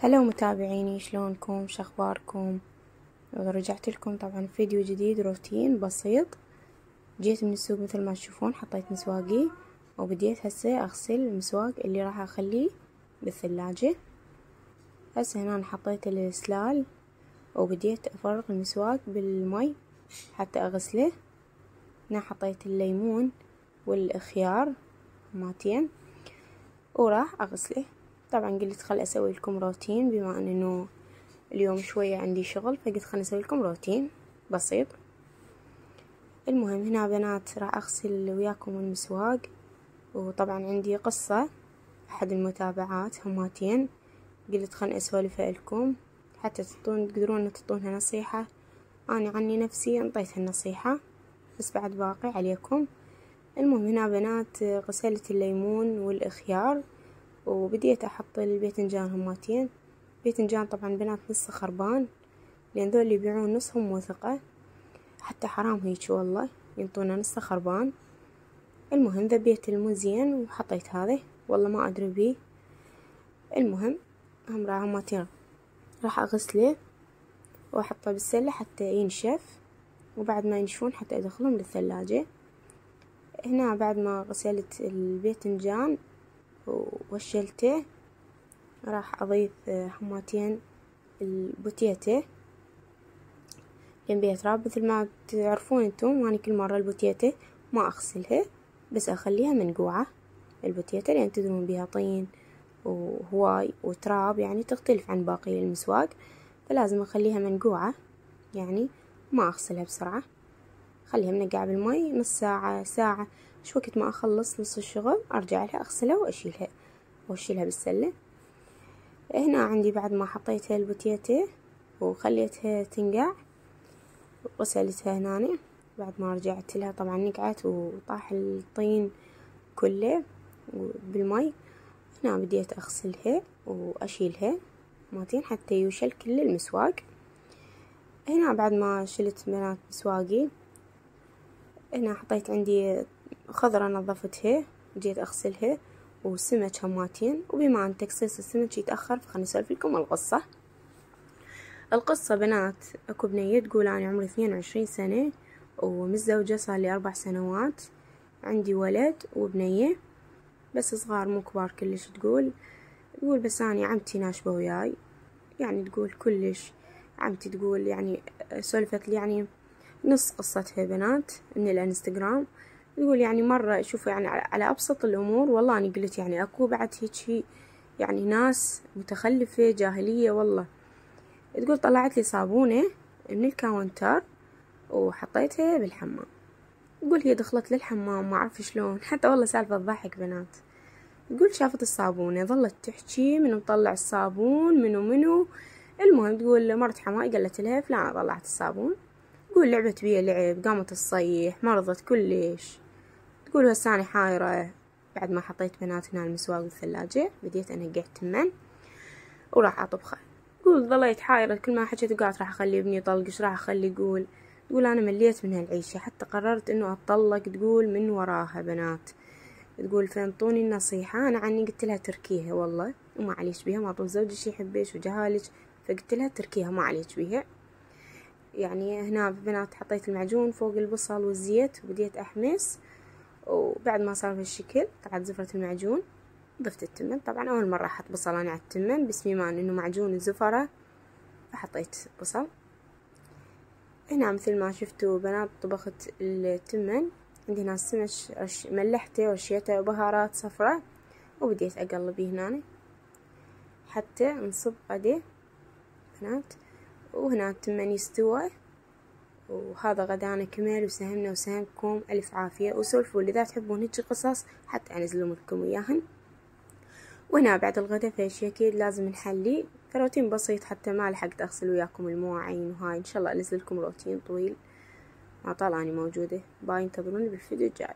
هلا متابعيني، شلونكم؟ شخباركم؟ رجعت لكم طبعا فيديو جديد روتين بسيط. جيت من السوق مثل ما تشوفون، حطيت مسواقي وبديت هسه اغسل المسواق اللي راح اخليه بالثلاجة. هسه هنا حطيت السلال وبديت افرغ المسواق بالمي حتى اغسله. هنا حطيت الليمون والخيار ماتين وراح اغسله. طبعا قلت خل اسوي لكم روتين بما انه اليوم شوية عندي شغل، فقلت خل اسوي لكم روتين بسيط. المهم هنا بنات راح اغسل وياكم المسواق. وطبعا عندي قصة احد المتابعات هماتين، قلت خل اسولفها لكم حتى تقدرون تعطونها نصيحة. انا عني نفسي انطيتها النصيحة، بس بعد باقي عليكم. المهم هنا بنات غسلت الليمون والخيار وبديت احط الباذنجان هماتين. باذنجان طبعا بنات نص خربان، لان ذول اللي يبيعون نصهم موثقة، حتى حرام هيك والله ينطونا نص خربان. المهم ذبيت الموزين وحطيت هذا، والله ما ادري بيه. المهم هماتين راح اغسله واحطه بالسلة حتى ينشف، وبعد ما ينشفون حتى ادخلهم للثلاجة. هنا بعد ما غسلت الباذنجان ووشلته راح اضيف هماتين البوتيتة. جنبيها تراب مثل ما تعرفون انتم، يعني كل مرة البوتيتة ما اغسلها، بس اخليها منقوعة البوتيتة، لان تدرون بيها طين وهواي وتراب، يعني تختلف عن باقي المسواق، فلازم اخليها منقوعة، يعني ما اغسلها بسرعة. خليها منقعة بالمي نص ساعة ساعة، شو وقت ما اخلص نص الشغل ارجع لها اغسلها واشيلها بالسلة. هنا عندي بعد ما حطيتها البوتيتة وخليتها تنقع، غسلتها هنا بعد ما رجعت لها. طبعا نقعت وطاح الطين كله بالمي. هنا بديت اغسلها واشيلها ماتين حتى يوشل كل المسواق. هنا بعد ما شلت بنات مسواقي، هنا حطيت عندي خضرة نظفتها، جيت اغسلها وسمك هماتين. وبما ان تقصيص السمك يتأخر، فخلني اسولف لكم القصة بنات. اكو بنية تقول انا عمري 22 سنة ومتزوجة صار لي 4 سنوات، عندي ولد وبنية بس صغار مو كبار كلش. تقول بس اني عمتي ناشبة وياي، يعني تقول كلش عمتي. تقول يعني سولفت لي يعني نص قصتها بنات من الانستغرام. تقول يعني مرة شوفوا يعني على ابسط الامور، والله اني قلت يعني اكو بعد هيك يعني ناس متخلفة جاهلية والله. تقول طلعت لي صابونة من الكاونتر وحطيتها بالحمام. تقول هي دخلت للحمام ما اعرف شلون، حتى والله سالفة تضحك بنات. تقول شافت الصابونة ظلت تحكي منو طلع الصابون منو. المهم تقول مرت حماي قالت لها فلانة طلعت الصابون. تقول لعبت بيه لعب، قامت تصيح، مرضت كلش. تقول هسه اني حايرة. بعد ما حطيت بنات هنا المسواق بالثلاجة، بديت انقع التمن وراح اطبخه. تقول ظليت حايرة، كل ما حكيت وقعت راح اخلي ابني يطلق، راح اخلي. تقول انا مليت من هالعيشة، حتى قررت انه اتطلق. تقول من وراها بنات. تقول فانطوني النصيحة. انا عني قلت لها تركيها والله وما عليش بيها، ما طول زوجي يحبش وجهالك، فقلت لها تركيها ما عليك بيها. يعني هنا بنات حطيت المعجون فوق البصل والزيت وبديت احمس. وبعد ما صار بهالشكل طلعت زفرة المعجون، ضفت التمن. طبعا اول مرة احط بصل انا على التمن، بس بما انه معجون الزفرة فحطيت بصل. هنا مثل ما شفتوا بنات طبخت التمن. عندي هنا السمك ملحته ورشيته بهارات صفرة، وبديت اقلبيه هنا حتى نصب غدي بنات. وهنا التمن يستوى. وهذا غدانا كمل، وسهمنا وسهمكم الف عافية. وسولفوا اللي اذا تحبون هيك قصص حتى انزل لكم اياهن. وهنا بعد الغدا فيش اكيد لازم نحلي، فروتين بسيط حتى ما لحقت اغسل وياكم المواعين وهاي. ان شاء الله انزل لكم روتين طويل ما طال اني موجودة. باي، انتظروني بالفيديو الجاي.